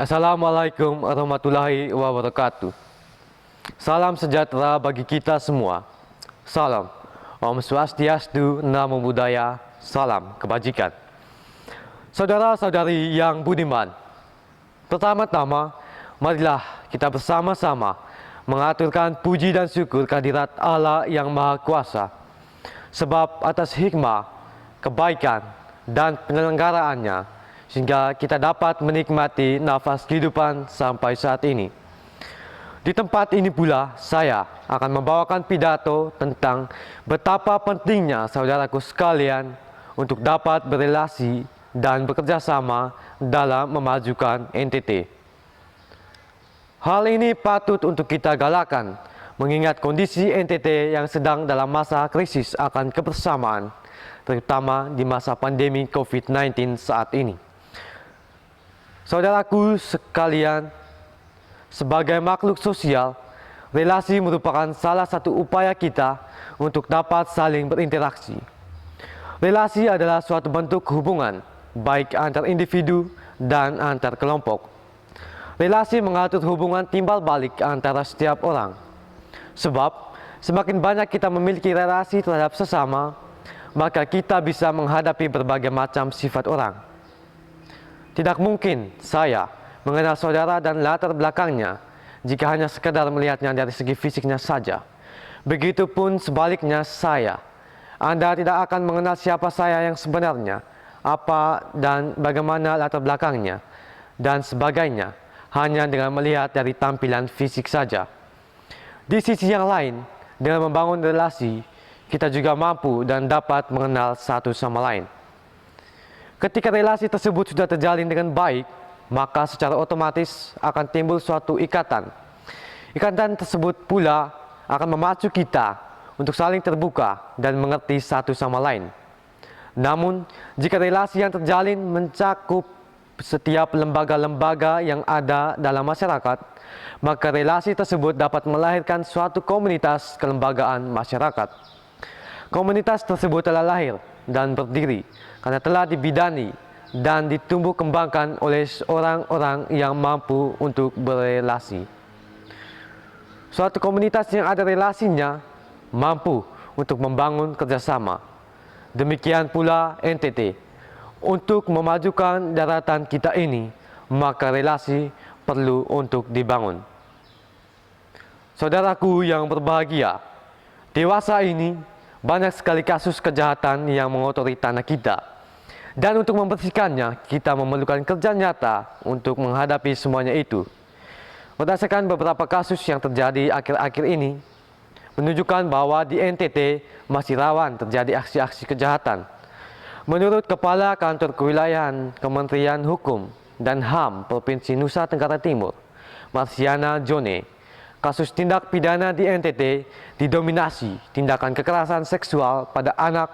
Assalamualaikum warahmatullahi wabarakatuh. Salam sejahtera bagi kita semua. Salam Om Swastiastu, Namo Buddhaya, salam kebajikan. Saudara-saudari yang budiman, pertama-tama marilah kita bersama-sama mengaturkan puji dan syukur kehadirat Allah yang Maha Kuasa. Sebab atas hikmah, kebaikan, dan penyelenggaraannya sehingga kita dapat menikmati nafas kehidupan sampai saat ini. Di tempat ini pula saya akan membawakan pidato tentang betapa pentingnya saudaraku sekalian untuk dapat berelasi dan bekerja sama dalam memajukan NTT. Hal ini patut untuk kita galakan, mengingat kondisi NTT yang sedang dalam masa krisis akan kebersamaan, terutama di masa pandemi COVID-19 saat ini. Saudaraku sekalian, sebagai makhluk sosial, relasi merupakan salah satu upaya kita untuk dapat saling berinteraksi. Relasi adalah suatu bentuk hubungan, baik antar individu dan antar kelompok. Relasi mengatur hubungan timbal balik antara setiap orang. Sebab, semakin banyak kita memiliki relasi terhadap sesama, maka kita bisa menghadapi berbagai macam sifat orang. Tidak mungkin saya mengenal saudara dan latar belakangnya jika hanya sekedar melihatnya dari segi fisiknya saja. Begitupun sebaliknya saya. Anda tidak akan mengenal siapa saya yang sebenarnya, apa dan bagaimana latar belakangnya, dan sebagainya, hanya dengan melihat dari tampilan fisik saja. Di sisi yang lain, dengan membangun relasi, kita juga mampu dan dapat mengenal satu sama lain. Ketika relasi tersebut sudah terjalin dengan baik, maka secara otomatis akan timbul suatu ikatan. Ikatan tersebut pula akan memacu kita untuk saling terbuka dan mengerti satu sama lain. Namun, jika relasi yang terjalin mencakup setiap lembaga-lembaga yang ada dalam masyarakat, maka relasi tersebut dapat melahirkan suatu komunitas kelembagaan masyarakat. Komunitas tersebut telah lahir dan berdiri karena telah dibidani dan ditumbuh kembangkan oleh orang-orang yang mampu untuk berelasi. Suatu komunitas yang ada relasinya mampu untuk membangun kerjasama. Demikian pula NTT. Untuk memajukan daratan kita ini, maka relasi perlu untuk dibangun. Saudaraku yang berbahagia, dewasa ini banyak sekali kasus kejahatan yang mengotori tanah kita. Dan untuk membersihkannya, kita memerlukan kerja nyata untuk menghadapi semuanya itu. Berdasarkan beberapa kasus yang terjadi akhir-akhir ini, menunjukkan bahwa di NTT masih rawan terjadi aksi-aksi kejahatan. Menurut Kepala Kantor Kewilayahan Kementerian Hukum dan HAM Provinsi Nusa Tenggara Timur, Marsiana Jone, kasus tindak pidana di NTT didominasi tindakan kekerasan seksual pada anak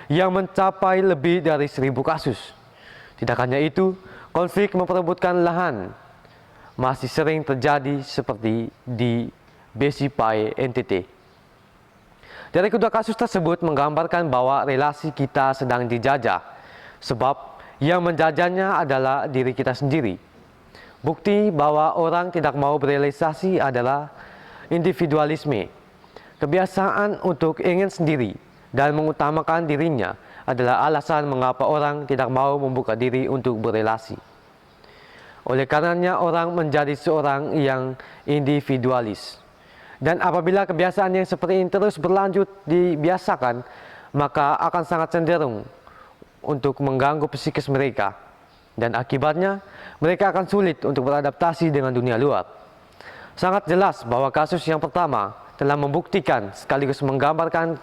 yang mencapai lebih dari 1.000 kasus. Tidak hanya itu, konflik memperebutkan lahan masih sering terjadi seperti di Besipai NTT. Dari kedua kasus tersebut menggambarkan bahwa relasi kita sedang dijajah, sebab yang menjajahnya adalah diri kita sendiri. Bukti bahwa orang tidak mau berealisasi adalah individualisme. Kebiasaan untuk ingin sendiri dan mengutamakan dirinya adalah alasan mengapa orang tidak mau membuka diri untuk berelasi. Oleh karenanya orang menjadi seorang yang individualis. Dan apabila kebiasaan yang seperti ini terus berlanjut dibiasakan, maka akan sangat cenderung untuk mengganggu psikis mereka. Dan akibatnya, mereka akan sulit untuk beradaptasi dengan dunia luar. Sangat jelas bahwa kasus yang pertama telah membuktikan sekaligus menggambarkan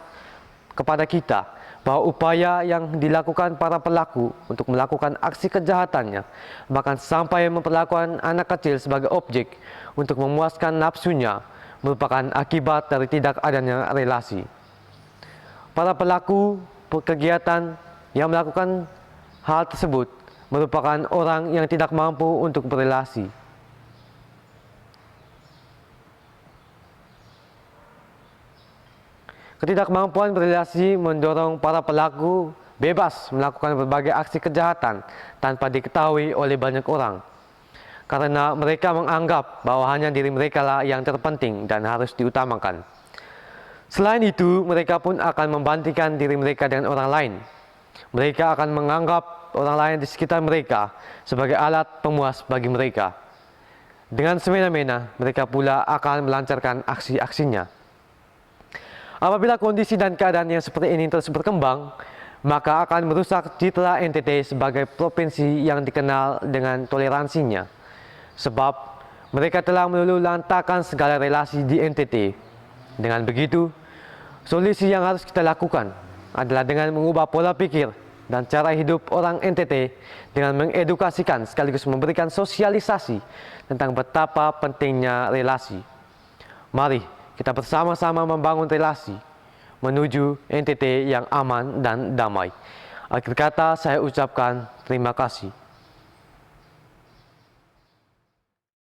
kepada kita bahwa upaya yang dilakukan para pelaku untuk melakukan aksi kejahatannya, bahkan sampai memperlakukan anak kecil sebagai objek untuk memuaskan nafsunya, merupakan akibat dari tidak adanya relasi. Para pelaku kegiatan yang melakukan hal tersebut merupakan orang yang tidak mampu untuk berelasi. Ketidakmampuan berelasi mendorong para pelaku bebas melakukan berbagai aksi kejahatan tanpa diketahui oleh banyak orang. karena mereka menganggap bahwa hanya diri mereka lah yang terpenting dan harus diutamakan. Selain itu, mereka pun akan membandingkan diri mereka dengan orang lain. Mereka akan menganggap orang lain di sekitar mereka sebagai alat pemuas bagi mereka. Dengan semena-mena, mereka pula akan melancarkan aksi-aksinya. Apabila kondisi dan keadaan yang seperti ini terus berkembang, maka akan merusak citra NTT sebagai provinsi yang dikenal dengan toleransinya. Sebab mereka telah meluluhlantakkan segala relasi di NTT. Dengan begitu, solusi yang harus kita lakukan adalah dengan mengubah pola pikir dan cara hidup orang NTT dengan mengedukasikan sekaligus memberikan sosialisasi tentang betapa pentingnya relasi. Mari kita bersama-sama membangun relasi menuju NTT yang aman dan damai. Akhir kata saya ucapkan terima kasih.